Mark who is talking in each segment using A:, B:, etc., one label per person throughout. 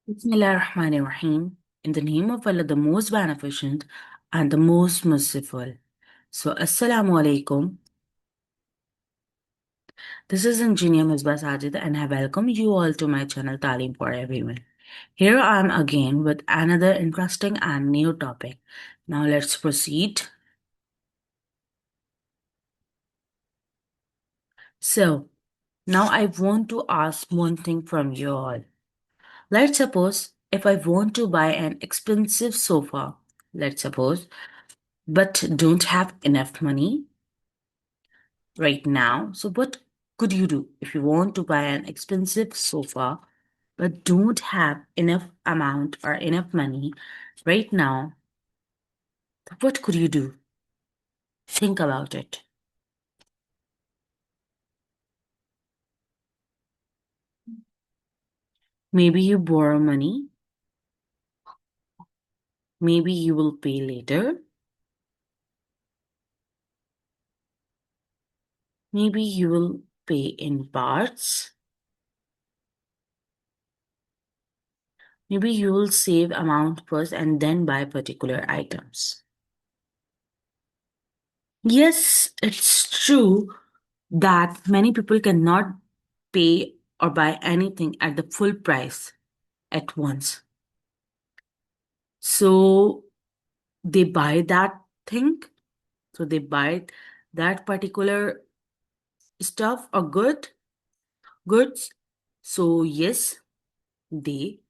A: Bismillahirrahmanirrahim. In the name of Allah, the most beneficent and the most merciful. So, Assalamu alaikum. This is Engineer Misbah Sajid, and I welcome you all to my channel Talim for Everyone. Here I am again with another interesting and new topic. Now, let's proceed. So, now I want to ask one thing from you all. Let's suppose if I want to buy an expensive sofa, let's suppose, but don't have enough money right now. So, what could you do if you want to buy an expensive sofa but don't have enough amount or enough money right now? What could you do? Think about it. Maybe you borrow money, maybe you will pay later, maybe you will pay in parts, maybe you will save amount first and then buy particular items. Yes, it's true that many people cannot pay or buy anything at the full price at once. So they buy that thing, so they buy that particular stuff or goods. So yes, they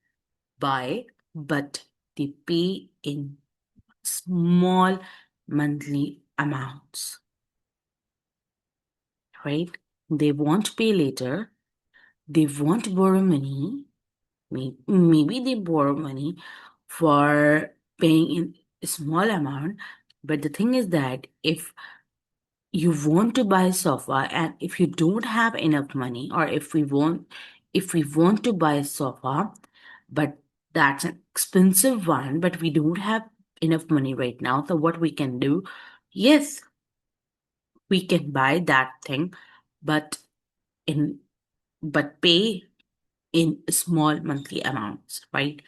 A: buy, but they pay in small monthly amounts, right? They won't pay later. They won't borrow money. Maybe they borrow money for paying in a small amount. But the thing is that if you want to buy a sofa and if you don't have enough money, or if we want to buy a sofa, but that's an expensive one, but we don't have enough money right now, so what we can do, yes, we can buy that thing, but in but pay in small monthly amounts, right?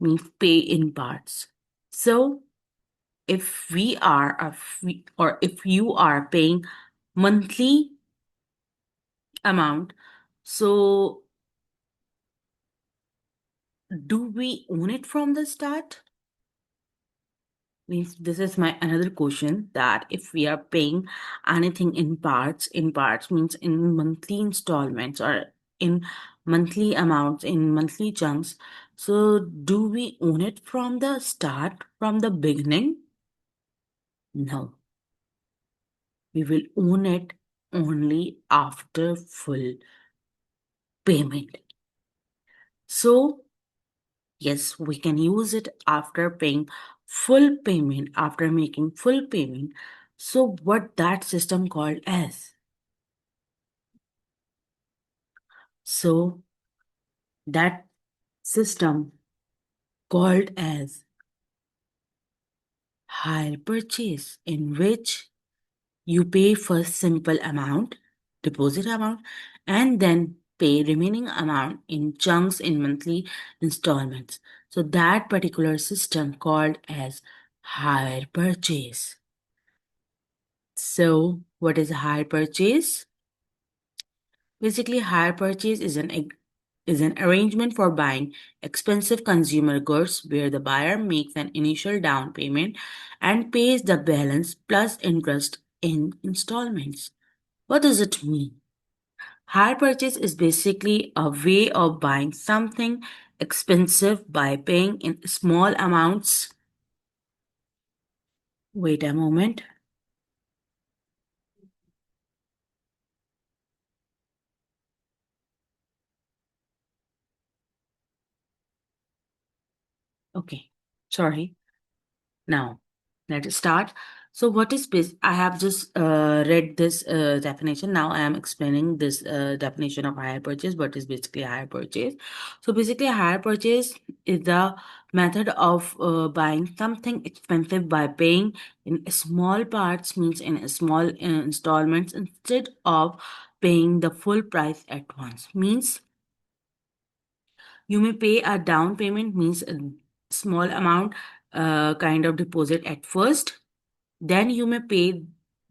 A: Means pay in parts. So if we are or if you are paying monthly amount, so do we own it from the start? Means this is my another question, that if we are paying anything in parts means in monthly installments or in monthly amounts, in monthly chunks, so do we own it from the start, from the beginning? No, we will own it only after full payment. So yes, we can use it after paying full payment, after making full payment. So what that system called as? So that system called as hire purchase, in which you pay first simple amount, deposit amount, and then pay remaining amount in chunks in monthly installments. So that particular system called as hire purchase. So, what is a hire purchase? Basically, hire purchase is an arrangement for buying expensive consumer goods where the buyer makes an initial down payment and pays the balance plus interest in installments. What does it mean? Hire purchase is basically a way of buying something expensive by paying in small amounts. Wait a moment. Okay, sorry. Now, let us start. So, what is I have just read this definition. Now, I am explaining this definition of hire purchase. What is basically hire purchase? So, basically, hire purchase is the method of buying something expensive by paying in small parts, means in small installments, instead of paying the full price at once. Means You may pay a down payment, means a small amount, kind of deposit at first. Then you may pay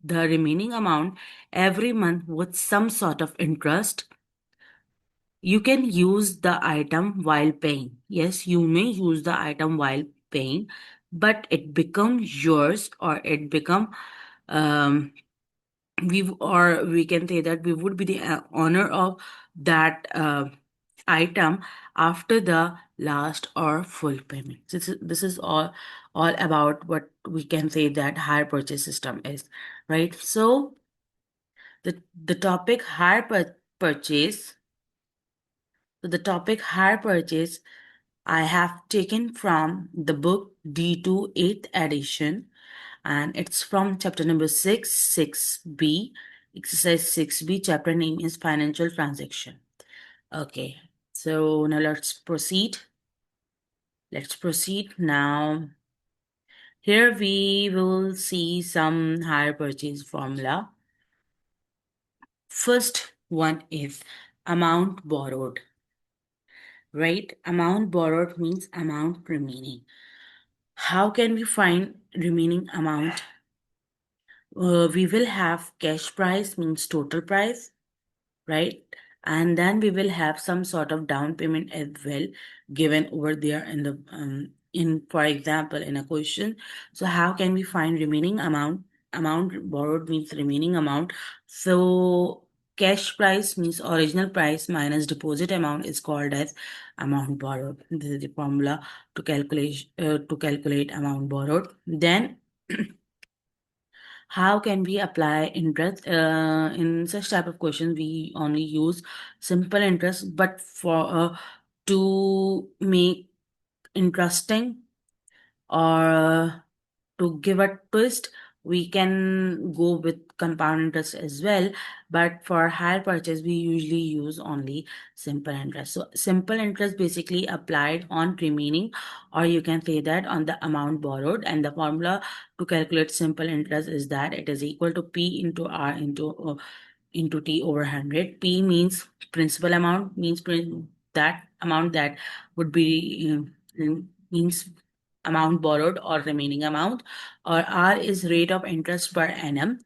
A: the remaining amount every month with some sort of interest. You can use the item while paying. Yes, you may use the item while paying, but it becomes yours, or it become, um, we can say that we would be the owner of that item after the last or full payment. This is all about what we can say that hire purchase system is, right? So the topic purchase. So the topic hire purchase I have taken from the book D2 8th edition, and it's from chapter number 6, 6B, exercise 6B. Chapter name is financial transaction. Okay, so now let's proceed. Let's proceed now. Here we will see some hire purchase formula. First one is amount borrowed, right? Amount borrowed means amount remaining. How can we find remaining amount? We will have cash price, means total price, right? And then we will have some sort of down payment as well, given over there in the in for example in a question. So how can we find remaining amount? Amount borrowed means remaining amount. So cash price means original price minus deposit amount is called as amount borrowed. This is the formula to calculate amount borrowed. Then how can we apply interest? In such type of questions, we only use simple interest, but for to make interesting, or to give a twist, we can go with compound interest as well. But for higher purchase, we usually use only simple interest. So simple interest basically applied on remaining, or you can say that on the amount borrowed. And the formula to calculate simple interest is that it is equal to P into R into T over 100. P means principal amount, means that amount that would be means amount borrowed or remaining amount, or R is rate of interest per annum,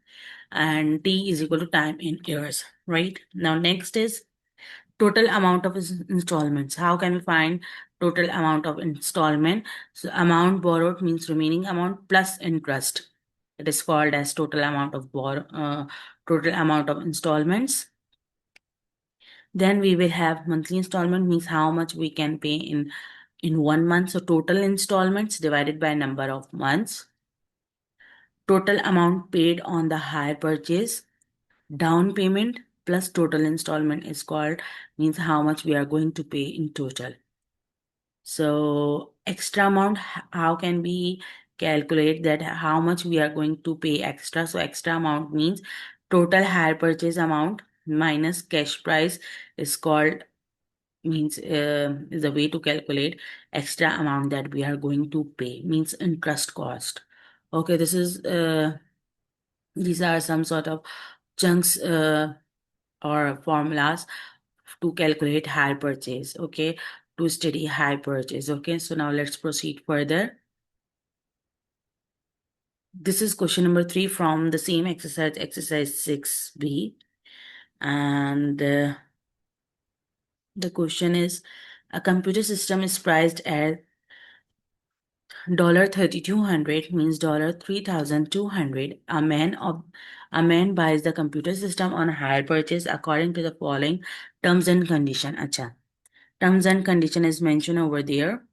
A: and T is equal to time in years, right? Now next is total amount of installments. How can we find total amount of installment? So amount borrowed means remaining amount plus interest. It is called as total amount of installments. Then we will have monthly installment, means how much we can pay in 1 month. So total installments divided by number of months. Total amount paid on the hire purchase. Down payment plus total installment is called, means how much we are going to pay in total. So extra amount, how can we calculate that how much we are going to pay extra? So extra amount means total hire purchase amount minus cash price is called, means is a way to calculate extra amount that we are going to pay, means interest cost. Okay, these are some sort of chunks or formulas to calculate high purchase, okay, to study high purchase. Okay, so now let's proceed further. This is question number 3 from the same exercise, exercise 6B, and the question is, a computer system is priced at $3,200, means $3,200. A man buys the computer system on hire purchase according to the following terms and condition. Acha. Terms and condition is mentioned over there,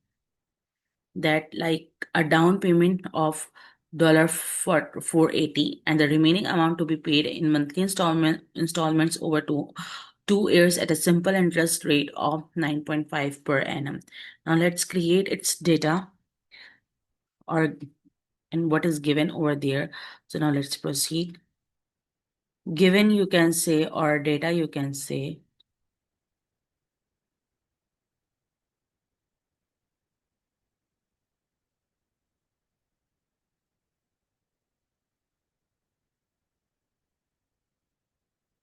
A: that like a down payment of $480, and the remaining amount to be paid in monthly installments over two years at a simple interest rate of 9.5 per annum. Now let's create its data, or and what is given over there. So now let's proceed. Given you can say, or data you can say.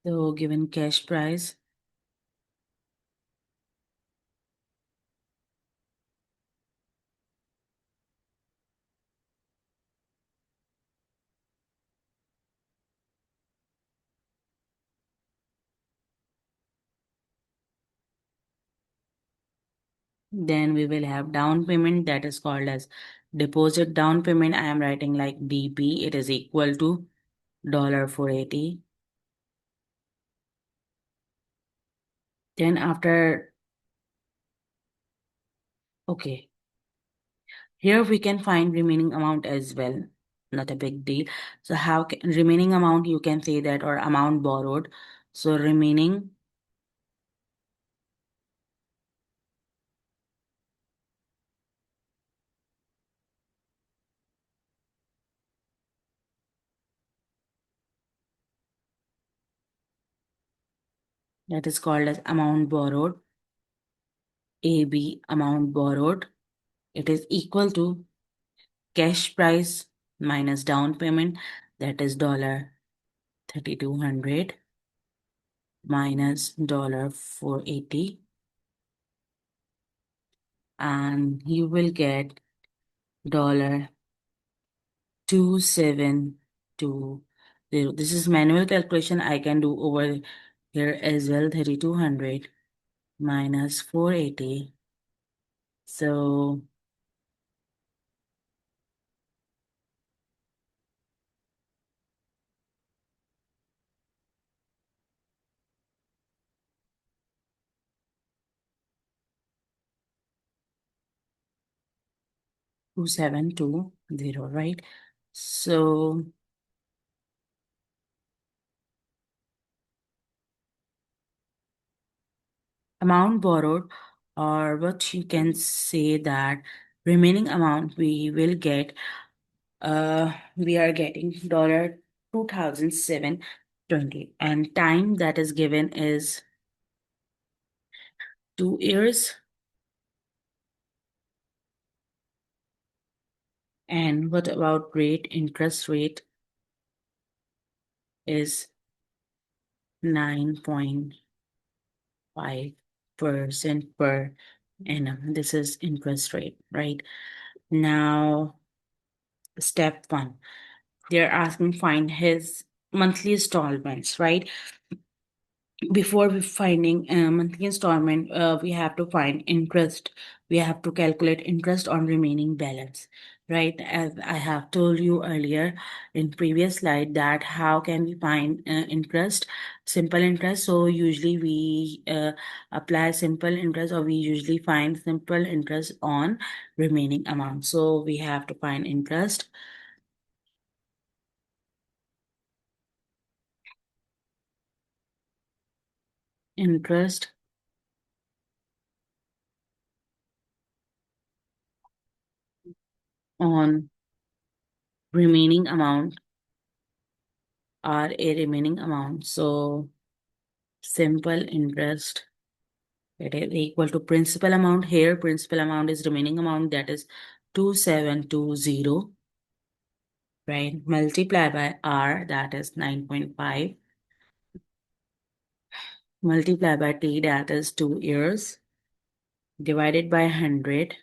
A: So given cash price, Then we will have down payment, that is called as deposit down payment. I am writing like DP. It is equal to $480. Then after, okay, here we can find remaining amount as well. Not a big deal. So how can, remaining amount, you can say that, or amount borrowed. So remaining, that is called as amount borrowed. AB, amount borrowed. It is equal to cash price minus down payment, that is $3,200 minus $480, and you will get $2,720. This is manual calculation I can do over here as well. 3,200 minus 480. So 2,720, right? So amount borrowed, or what you can say that remaining amount we will get, we are getting $2,720, and time that is given is 2 years. And what about rate? Interest rate is 9.5% per annum. This is interest rate, right? Now, step one, they're asking find his monthly installments, right? Before we finding monthly installment, we have to find interest. We have to calculate interest on remaining balance, right? As I have told you earlier in previous slide, that how can we find interest, simple interest. So usually we apply simple interest, or we usually find simple interest on remaining amount. So we have to find interest on remaining amount, or a remaining amount. So simple interest, it is equal to principal amount. Here principal amount is remaining amount, that is 2,720, right? Multiply by R, that is 9.5. Multiply by T, that is 2 years. Divided by 100.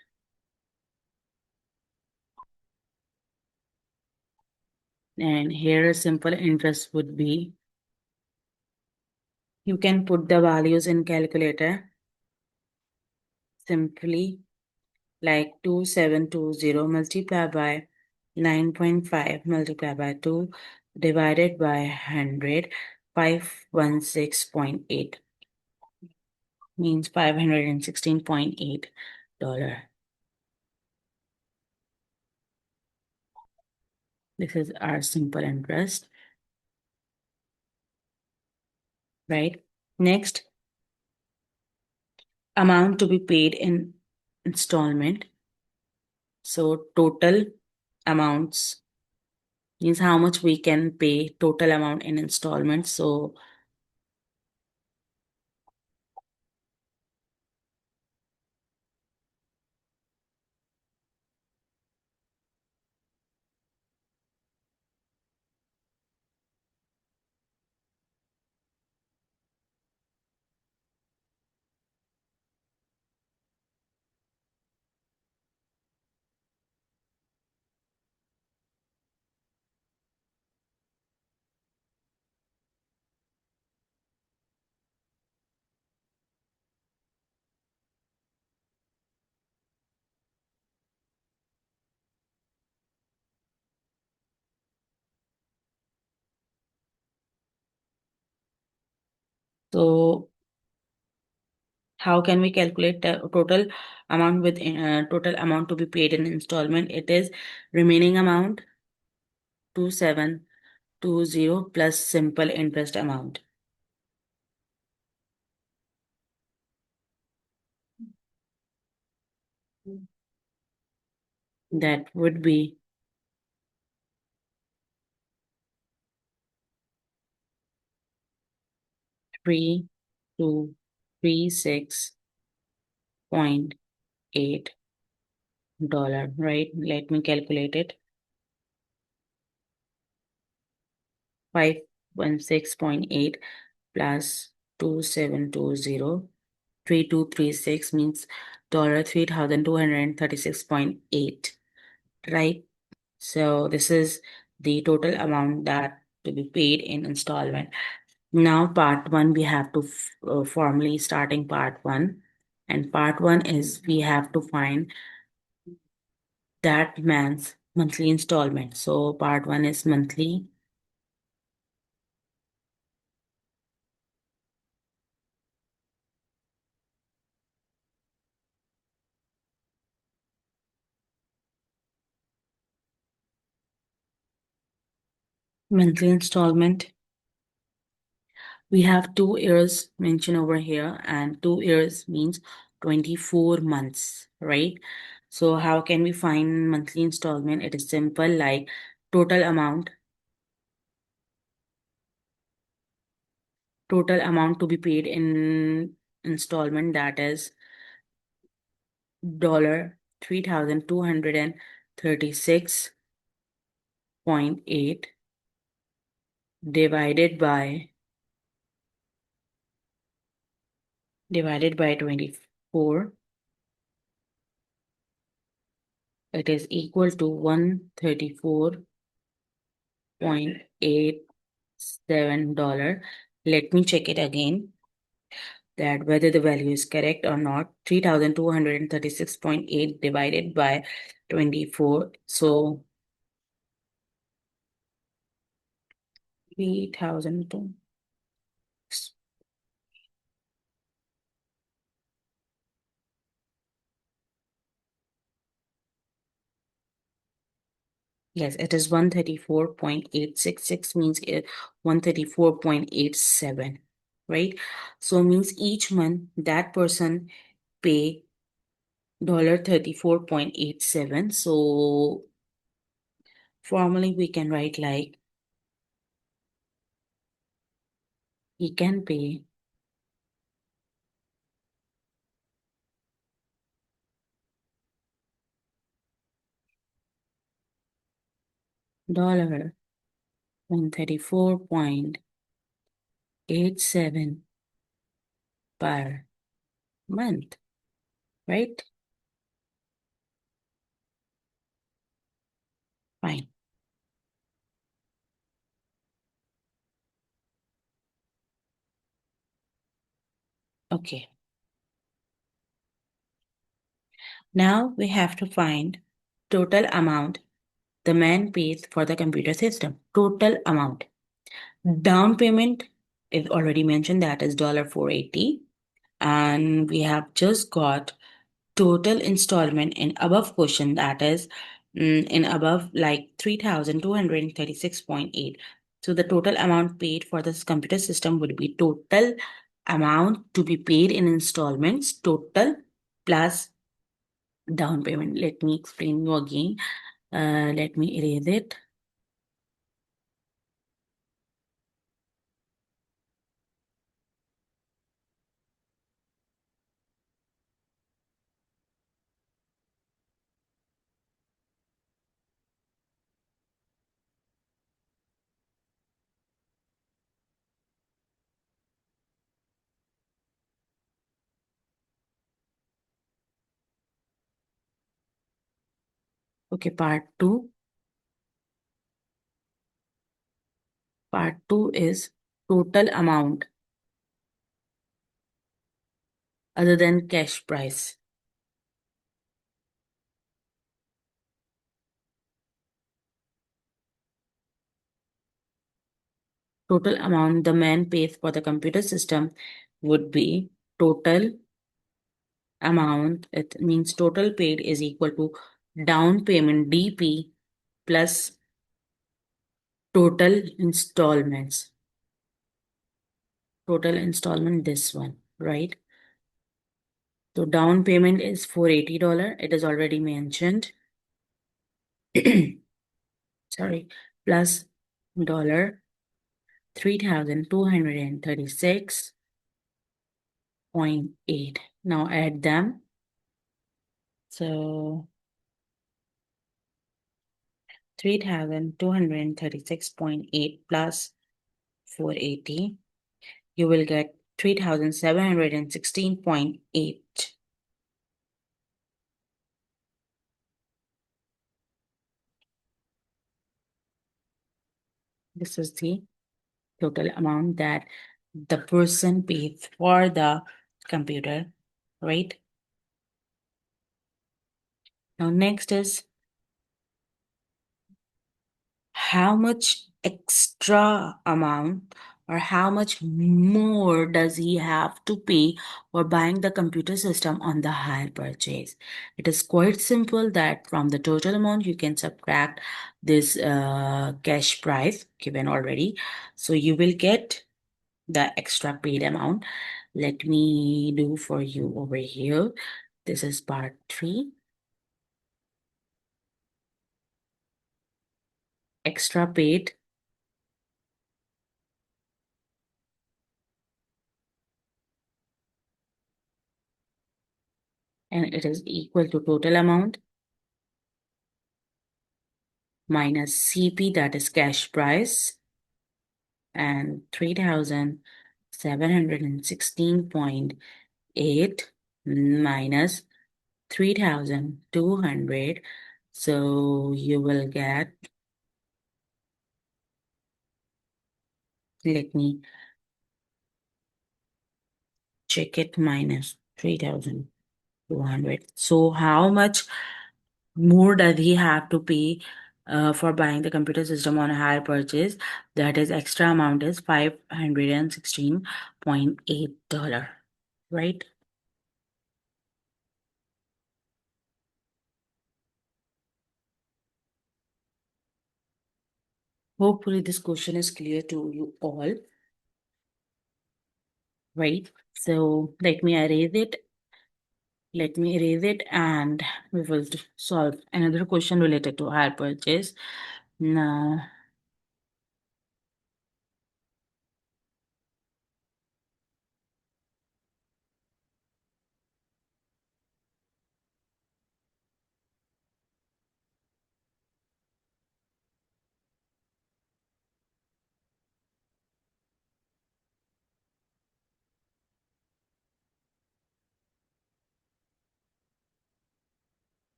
A: And here simple interest would be, you can put the values in calculator simply, like 2,720 multiplied by 9.5 multiplied by 2 divided by 100, 516.8, means $516.8. This is our simple interest, right? Next, amount to be paid in installment. So total amounts means how much we can pay, total amount in installments. So So how can we calculate the total amount with total amount to be paid in installment? It is remaining amount 2720 plus simple interest amount. That would be 3236.8 dollar, right? Let me calculate it. 516.8 plus 2720. 3236 means $3,236.8, right? So this is the total amount that to be paid in installment. Now part one, we have to formally starting part one. And part one is we have to find that man's monthly installment. So part one is monthly installment. We have 2 years mentioned over here, and 2 years means 24 months, right? So how can we find monthly installment? It is simple, like total amount to be paid in installment, that is $3,236.8 divided by 24. It is equal to $134.87. Let me check it again, that whether the value is correct or not. 3,236.8 divided by 24. So 3,000. Yes, it is 134.866, means 134.87, right? So means each month that person pay $34.87. So formally we can write like he can pay $134.87 per month, right? Fine. Okay. Now we have to find total amount the man pays for the computer system. Total amount. Down payment is already mentioned, that is $480. And we have just got total installment in above question, that is in above like 3,236.8. So the total amount paid for this computer system would be total amount to be paid in installments, total plus down payment. Let me explain you again. Let me erase it. Okay, part two. Part two is total amount other than cash price. Total amount the man pays for the computer system would be total amount, it means total paid is equal to down payment DP plus total installments. Total installment, this one, right? So down payment is $480. It is already mentioned. Sorry, plus dollar 3,236.8. Now add them. So 3,236.8 plus 480, you will get 3,716.8. This is the total amount that the person pays for the computer, right? Now, next is how much extra amount or how much more does he have to pay for buying the computer system on the hire purchase. It is quite simple that from the total amount you can subtract this cash price given already. So you will get the extra paid amount. Let me do for you over here. This is part 3. Extra paid, and it is equal to total amount minus CP, that is cash price, and 3,716.8 minus 3,200. So you will get, let me check it, minus 3,200. So how much more does he have to pay for buying the computer system on a hire purchase? That is extra amount is $516.8, right? Hopefully this question is clear to you all, right? So let me erase it and we will solve another question related to hire purchase. Now,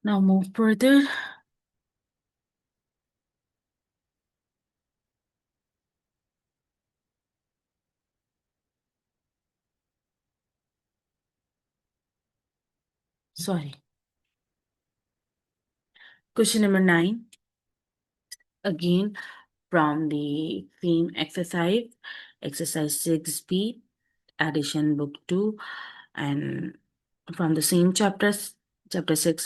A: now move further. Sorry. Question number 9. Again, from the theme exercise, exercise 6B, addition book 2, and from the same chapter 6,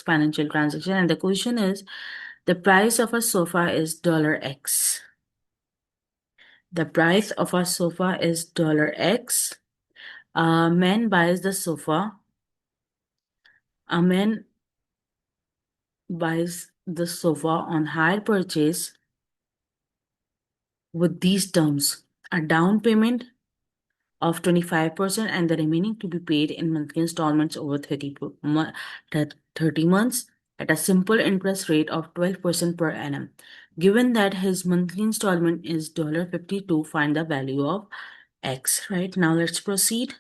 A: financial transaction. And the question is, the price of a sofa is $X. The price of a sofa is $X. A man buys the sofa. A man buys the sofa on hire purchase with these terms: a down payment of 25% and the remaining to be paid in monthly installments over 30 months at a simple interest rate of 12% per annum. Given that his monthly installment is $52, find the value of X. Right, now let's proceed.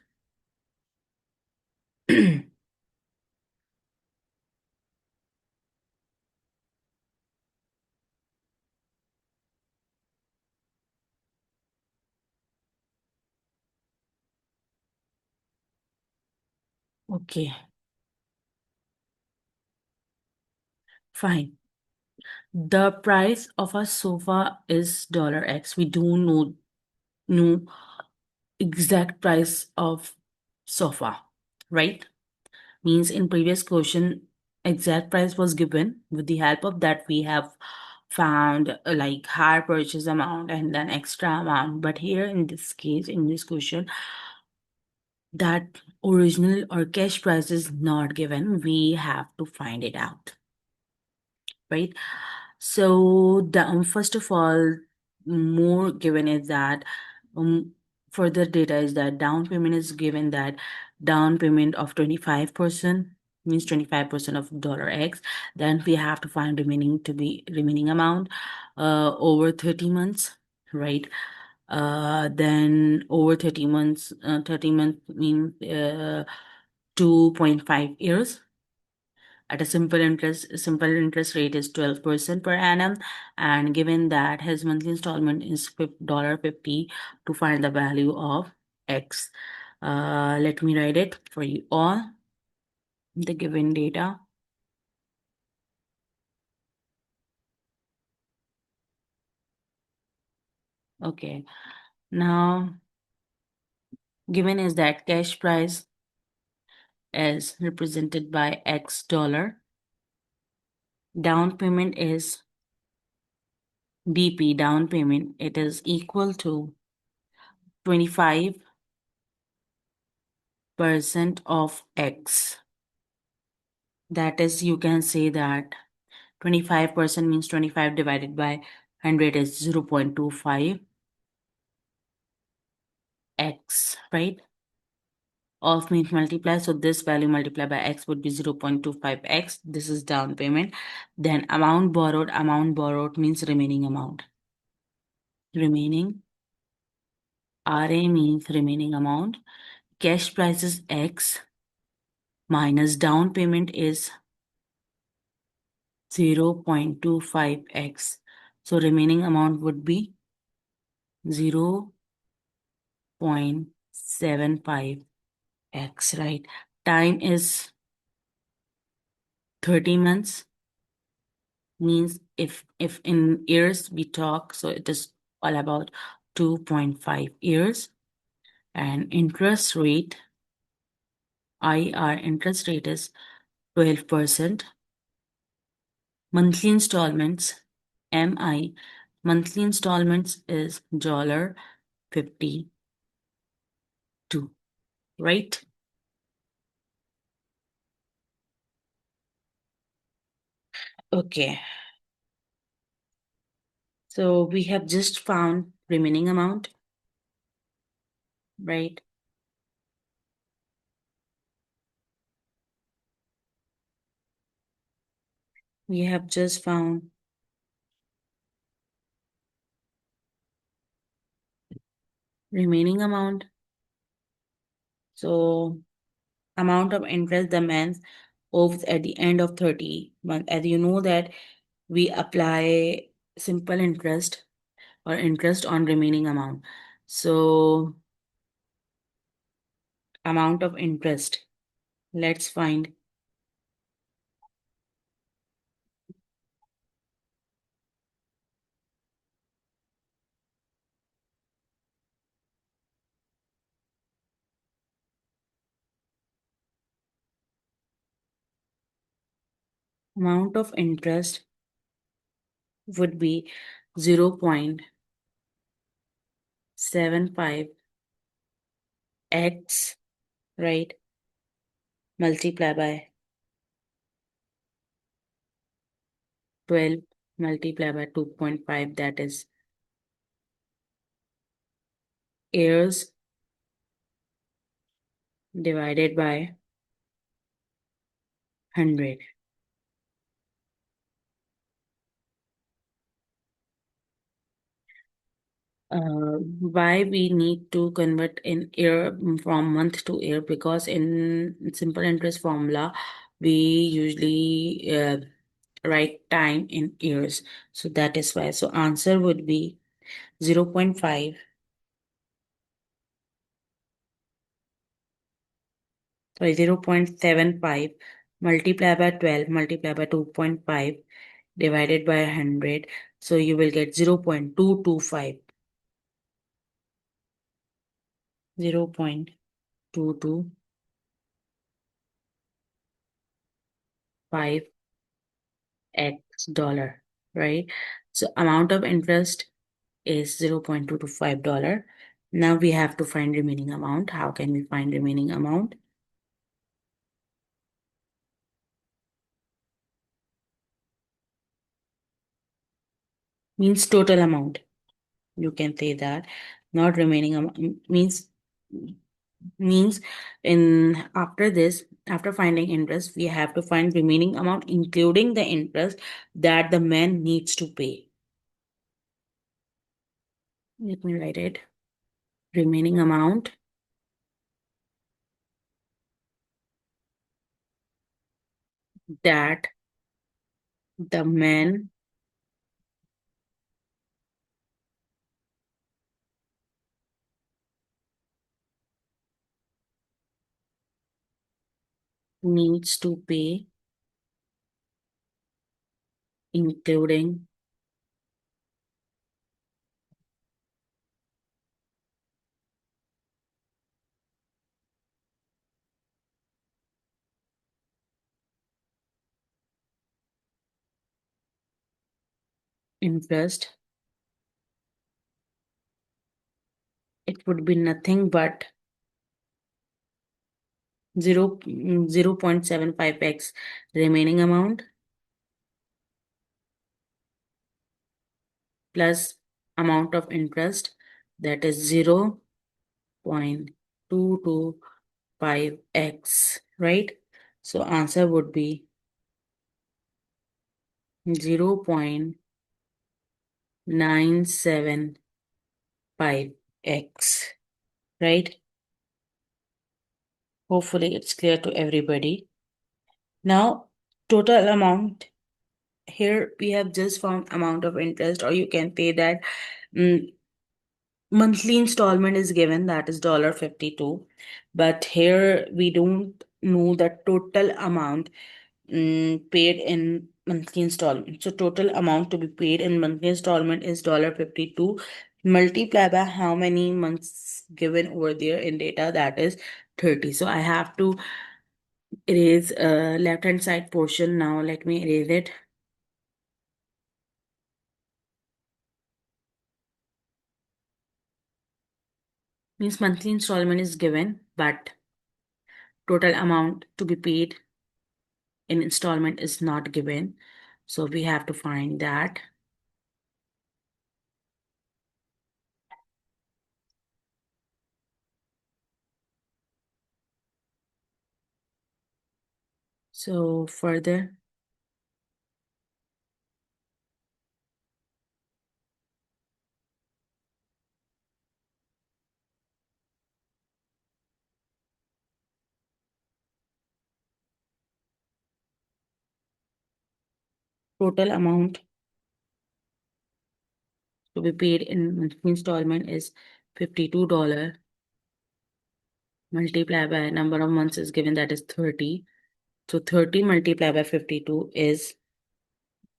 A: Okay, fine. The price of a sofa is $X. We don't know exact price of sofa, right? Means in previous question, exact price was given. With the help of that, we have found like higher purchase amount and then extra amount. But here in this case, in this question, that original or cash price is not given. We have to find it out, right? So the first of all, more given is that um, further data is that down payment is given, that down payment of 25% means 25% of $X. Then we have to find remaining amount over 30 months, right? Then over 30 months means 2.5 years. At a simple interest rate is 12% per annum, and given that his monthly installment is $50 to find the value of X. Let me write it for you all. The given data. Okay. Now, given is that cash price is represented by X dollar. Down payment is DP, down payment. It is equal to 25% of X. That is, you can say that 25% means 25 divided by 100 is 0.25 X, right? Of means multiply. So this value multiplied by X would be 0.25 X. This is down payment. Then amount borrowed means remaining amount. Remaining, RA means remaining amount. Cash price is X minus down payment is 0.25 X. So remaining amount would be 0.75 X, right? Time is 30 months. Means if in years we talk, so it is all about 2.5 years. And interest rate, IR interest rate is 12%. Monthly installments, MI, monthly installments is $52, right? Okay. So we have just found remaining amount, right? We have just found remaining amount. So amount of interest the man owes at the end of 30 months. As you know that we apply simple interest or interest on remaining amount. So amount of interest. Let's find amount of interest would be 0.75 X, right? Multiply by 12 multiply by 2.5, that is years divided by 100. Why we need to convert in year from month to year? Because in simple interest formula, we usually write time in years. So that is why. So answer would be 0.5. Sorry, 0.75 multiply by 12 multiply by 2.5 divided by 100. So you will get 0.225. 0.225 x dollar, right? So amount of interest is $0.225. Now we have to find remaining amount. How can we find remaining amount? Means total amount. You can say that. Not remaining amount means in after this, after finding interest, we have to find remaining amount including the interest that the man needs to pay. Let me write it. Remaining amount that the man needs to pay, including interest. It would be nothing but 0.75x remaining amount plus amount of interest, that is 0.225x, right? So answer would be 0.975x, right? Hopefully it's clear to everybody. Now, total amount, here we have just found amount of interest, or you can say that monthly installment is given, that is $52. But here we don't know the total amount paid in monthly installment. So total amount to be paid in monthly installment is $52. Multiply by how many months given over there in data, that is 30. So I have to erase left hand side portion. Now let me erase it. Means monthly installment is given, but total amount to be paid in installment is not given. So we have to find that. So further, total amount to be paid in monthly installment is $52. Multiply by number of months is given, that is 30. So 30 multiplied by 52 is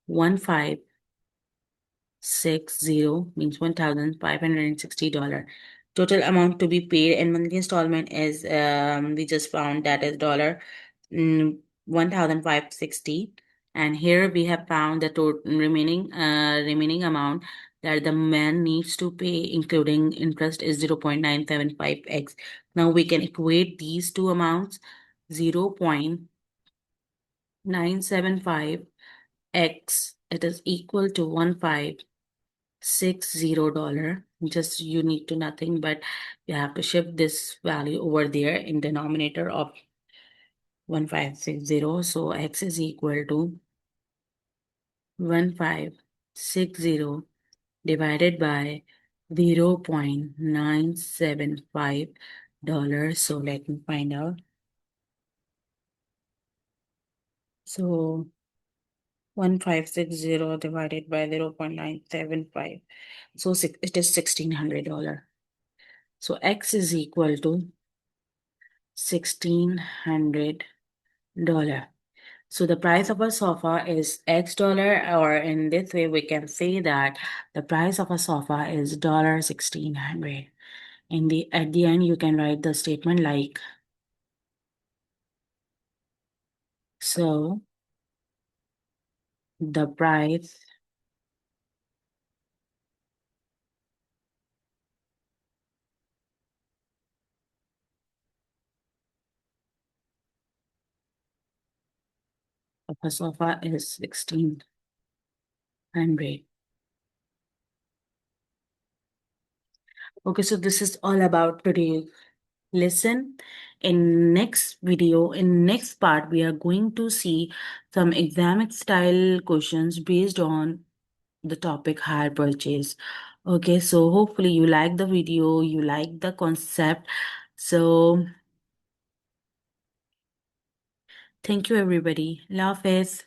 A: 1560, means $1,560. Total amount to be paid in monthly installment is we just found, that is $1,560. And here we have found the total remaining amount that the man needs to pay including interest is 0.975x. Now we can equate these two amounts. 0.975x, it is equal to $1560. Just you need to nothing but you have to shift this value over there in denominator of 1560. So x is equal to 1560 divided by 0.975 dollars. So let me find out. So 1560 divided by 0.975. So it is $1,600. So x is equal to $1,600. So the price of a sofa is X dollar, or in this way, we can say that the price of a sofa is $1,600. At the end, you can write the statement like so. The price of a sofa is 1,600. Okay, so this is all about today. Listen, in next video, in next part, we are going to see some exam style questions based on the topic hire purchase. Okay, so hopefully you like the video, you like the concept. So thank you everybody. Love is.